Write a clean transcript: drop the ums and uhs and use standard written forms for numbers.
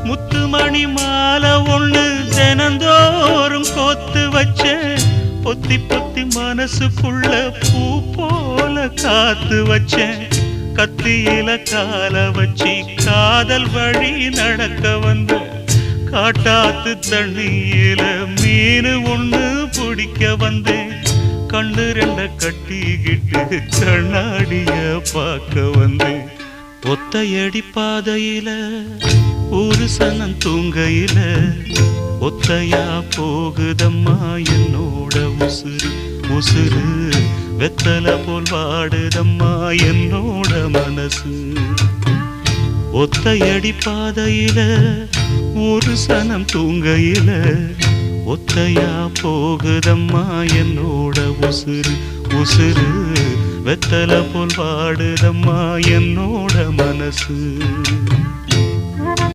முத்துமணி மாலை ஒண்ணு தினந்தோறும் கோத்து வச்ச பொத்தி பொத்தி மனசுக்குள்ள பூ போல காத்து வச்சேன் கத்தியில கால வச்சி காதல் வழி நடக்க வந்த காட்டாத்து தண்ணியில மீனு ஒண்ணு பிடிக்க வந்தேன் கண்ணு ரெண்ட கட்டிக்கிட்டு கண்ணாடிய பார்க்க வந்தேன் ஒத்தையடி பாதையில ஒரு சனம் தூங்கையில ஒத்தையா போகுதம்மா என்னோட உசுறு உசுறு வெத்தல போல் வாடுதம்மா என்னோட மனசு ஒத்தையடி பாதையில ஒரு சனம் தூங்கையில ஒத்தையா போகுதம்மா என்னோட உசுறு உசுறு வெத்தல போல் வாடுதம்மா என்னோட மனசு